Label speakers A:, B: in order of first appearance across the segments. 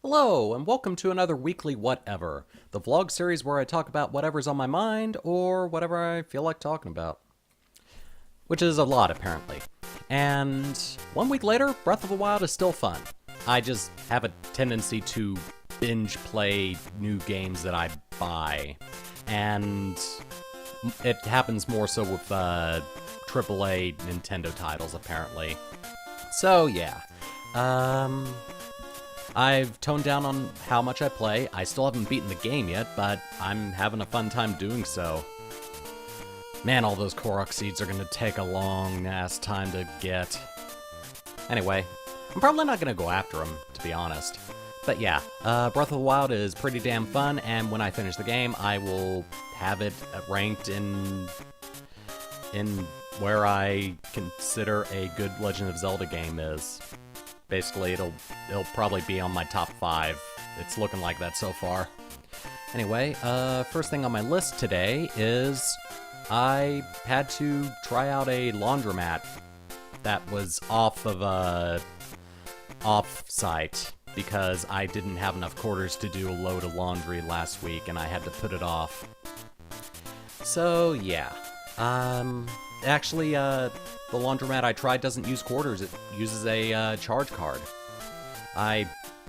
A: Hello, and welcome to another weekly Whatever, the vlog series where I talk about whatever's on my mind or whatever I feel like talking about. Which is a lot, apparently. And 1 week later, Breath of the Wild is still fun. I just have a tendency to binge play new games that I buy. And it happens more so with AAA Nintendo titles, apparently. So, yeah. I've toned down on how much I play. I still haven't beaten the game yet, but I'm having a fun time doing so. Man, all those Korok seeds are gonna take a long-ass time to get. Anyway, I'm probably not gonna go after them, to be honest. But yeah, Breath of the Wild is pretty damn fun, and when I finish the game, I will have it ranked in where I consider a good Legend of Zelda game is. Basically, it'll probably be on my top 5. It's looking like that so far. Anyway, first thing on my list today is I had to try out a laundromat that was off of a off-site because I didn't have enough quarters to do a load of laundry last week and I had to put it off. So, yeah. Actually, the laundromat I tried doesn't use quarters, it uses a charge card. I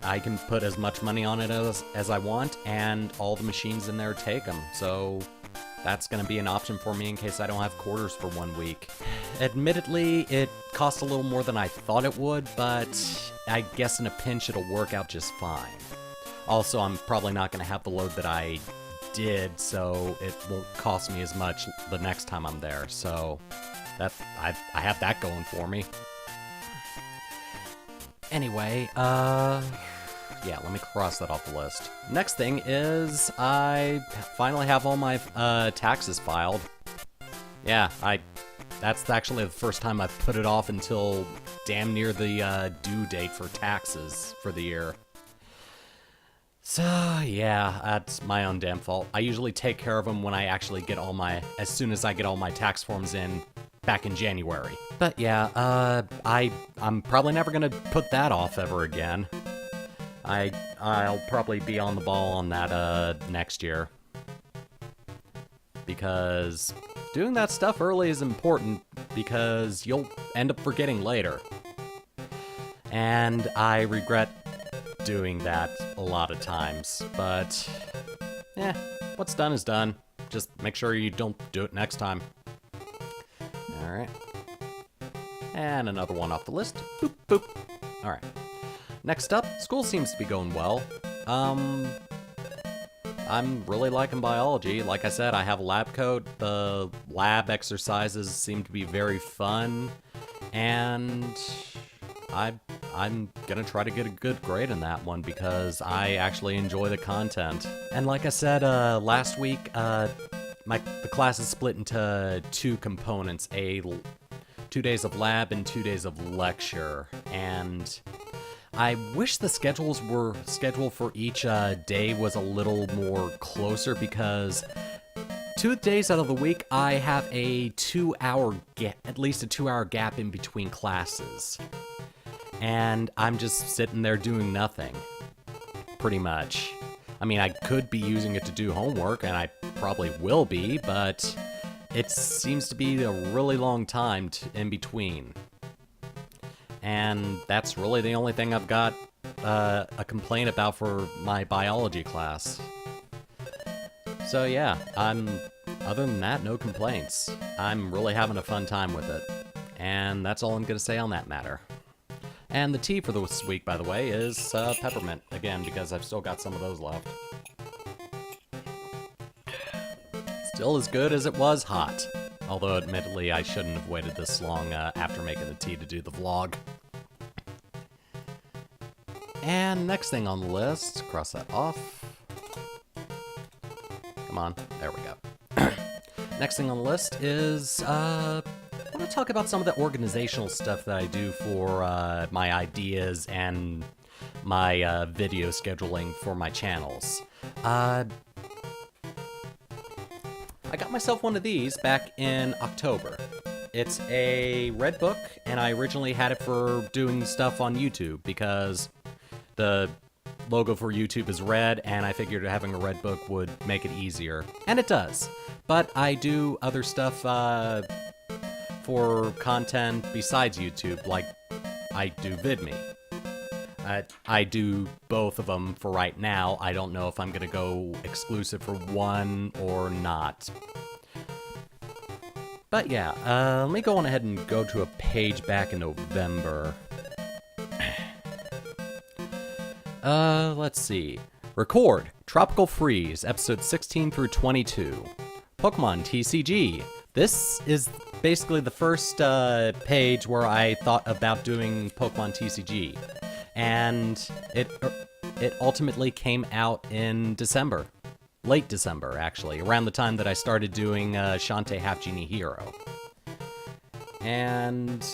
A: can put as much money on it as I want, and all the machines in there take them, so that's going to be an option for me in case I don't have quarters for 1 week. Admittedly, it costs a little more than I thought it would, but I guess in a pinch it'll work out just fine. Also, I'm probably not going to have the load that I did, so it won't cost me as much the next time I'm there, so that I have that going for me. Anyway, yeah, let me cross that off the list. Next thing is I finally have all my taxes filed. Yeah, that's actually the first time I've put it off until damn near the due date for taxes for the year. So, yeah, that's my own damn fault. I usually take care of them when I actually get as soon as I get all my tax forms in back in January. But yeah, I'm probably never gonna put that off ever again. I'll probably be on the ball on that, next year. Because doing that stuff early is important, because you'll end up forgetting later. And I regret doing that a lot of times, but what's done is done. Just make sure you don't do it next time. Alright. And another one off the list. Boop, boop. Alright. Next up, school seems to be going well. I'm really liking biology. Like I said, I have a lab coat. The lab exercises seem to be very fun, and I'm gonna try to get a good grade in that one because I actually enjoy the content. And like I said last week, the class is split into 2 components, 2 days of lab and 2 days of lecture. And I wish the schedule for each day was a little more closer, because 2 days out of the week I have a 2-hour gap, at least a 2-hour gap in between classes. And I'm just sitting there doing nothing, pretty much. I mean, I could be using it to do homework, and I probably will be, but it seems to be a really long time in between. And that's really the only thing I've got a complaint about for my biology class. So yeah, other than that, no complaints. I'm really having a fun time with it. And that's all I'm gonna say on that matter. And the tea for this week, by the way, is peppermint, again, because I've still got some of those left. Still as good as it was hot. Although, admittedly, I shouldn't have waited this long after making the tea to do the vlog. And next thing on the list, cross that off. Come on, there we go. Next thing on the list is, I want to talk about some of the organizational stuff that I do for my ideas and my video scheduling for my channels. I got myself one of these back in October. It's a red book, and I originally had it for doing stuff on YouTube because the logo for YouTube is red, and I figured having a red book would make it easier. And it does. But I do other stuff for content besides YouTube, like I do VidMe. I do both of them for right now. I don't know if I'm gonna go exclusive for one or not. But yeah, let me go on ahead and go to a page back in November. Let's see. Record, Tropical Freeze, episodes 16 through 22. Pokemon TCG. This is basically the first page where I thought about doing Pokemon TCG. And it ultimately came out in December. Late December, actually, around the time that I started doing Shantae Half Genie Hero. And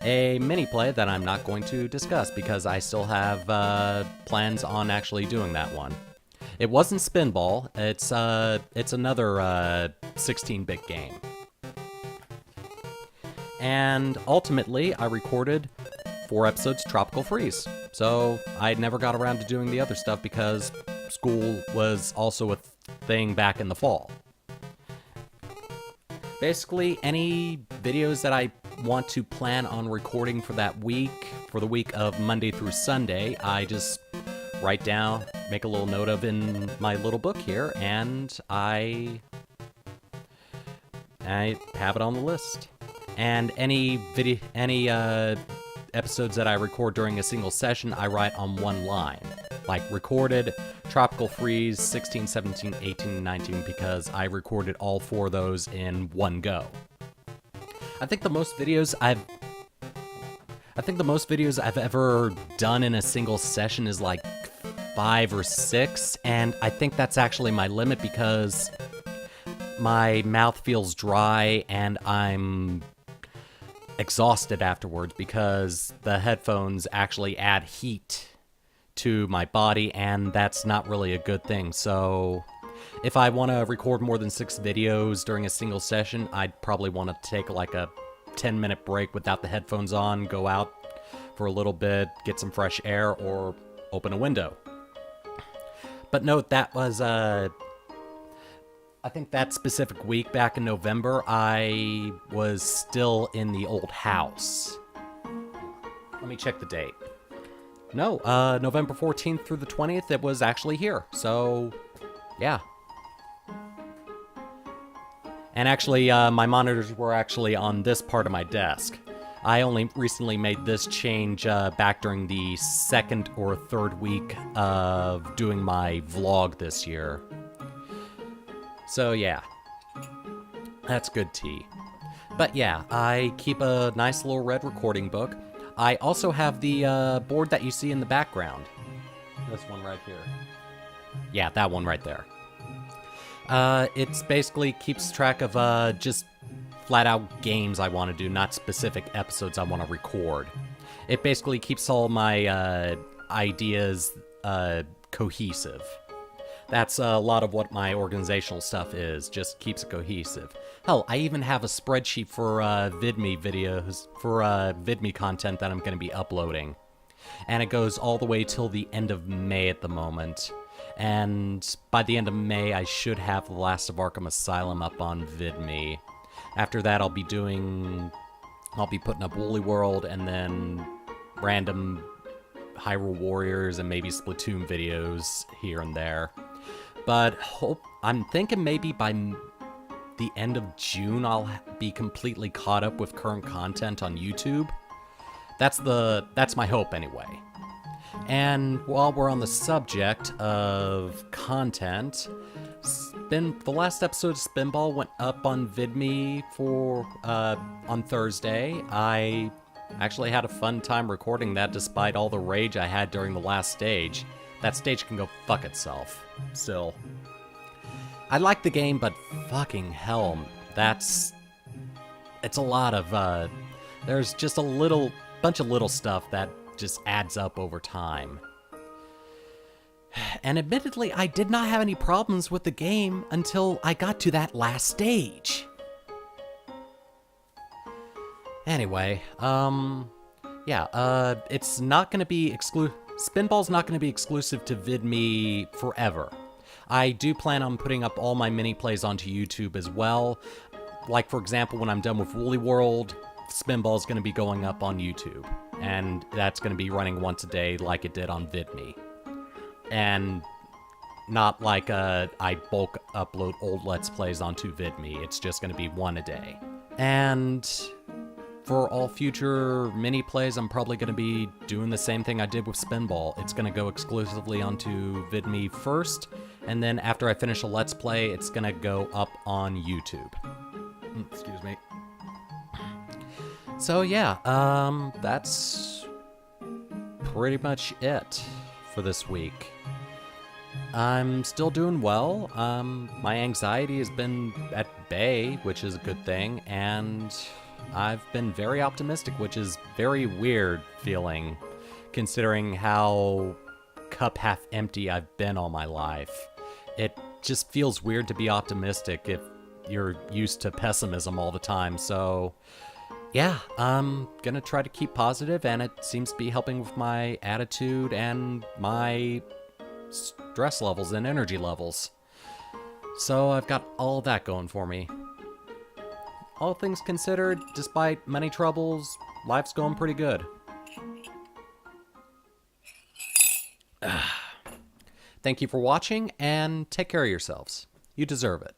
A: a mini-play that I'm not going to discuss because I still have plans on actually doing that one. It wasn't Spinball, it's another 16-bit game. And ultimately, I recorded 4 episodes Tropical Freeze. So I never got around to doing the other stuff because school was also a thing back in the fall. Basically, any videos that I want to plan on recording for that week, for the week of Monday through Sunday, I just write down, make a little note of in my little book here, and I have it on the list. And any episodes that I record during a single session, I write on one line. Like, recorded Tropical Freeze 16, 17, 18, and 19, because I recorded all 4 of those in one go. I think the most videos I've ever done in a single session is like 5 or 6, and I think that's actually my limit because my mouth feels dry and I'm exhausted afterwards because the headphones actually add heat to my body, and that's not really a good thing. So if I want to record more than 6 videos during a single session, I'd probably want to take like a 10-minute break without the headphones on, go out for a little bit, get some fresh air, or open a window. But note, that was I think that specific week back in November, I was still in the old house. Let me check the date. No, November 14th through the 20th, it was actually here. So, yeah. And actually, my monitors were actually on this part of my desk. I only recently made this change back during the 2nd or 3rd week of doing my vlog this year. So yeah, that's good tea. But yeah, I keep a nice little red recording book. I also have the board that you see in the background. This one right here. Yeah, that one right there. It's basically keeps track of just flat out games I want to do, not specific episodes I want to record. It basically keeps all my ideas cohesive. That's a lot of what my organizational stuff is, just keeps it cohesive. Hell, I even have a spreadsheet for VidMe videos, for VidMe content that I'm going to be uploading. And it goes all the way till the end of May at the moment. And by the end of May, I should have The Last of Arkham Asylum up on VidMe. After that, I'll be putting up Woolly World and then random Hyrule Warriors and maybe Splatoon videos here and there. But I'm thinking maybe by the end of June I'll be completely caught up with current content on YouTube. That's my hope anyway. And while we're on the subject of content, the last episode of Spinball went up on VidMe on Thursday. I actually had a fun time recording that despite all the rage I had during the last stage. That stage can go fuck itself, still. I like the game, but fucking hell, it's a lot of, there's just a bunch of little stuff that just adds up over time. And admittedly, I did not have any problems with the game until I got to that last stage. Anyway, yeah, it's not gonna be Spinball's not going to be exclusive to VidMe forever. I do plan on putting up all my mini plays onto YouTube as well. Like, for example, when I'm done with Woolly World, Spinball's going to be going up on YouTube. And that's going to be running once a day like it did on VidMe. And not like I bulk upload old Let's Plays onto VidMe. It's just going to be one a day. And for all future mini plays, I'm probably going to be doing the same thing I did with Spinball. It's going to go exclusively onto VidMe first, and then after I finish a Let's Play, it's going to go up on YouTube. Excuse me. So yeah, that's pretty much it for this week. I'm still doing well. My anxiety has been at bay, which is a good thing, and I've been very optimistic, which is very weird feeling, considering how cup half empty I've been all my life. It just feels weird to be optimistic if you're used to pessimism all the time, so yeah, I'm gonna try to keep positive, and it seems to be helping with my attitude and my stress levels and energy levels. So I've got all that going for me. All things considered, despite many troubles, life's going pretty good. Thank you for watching, and take care of yourselves. You deserve it.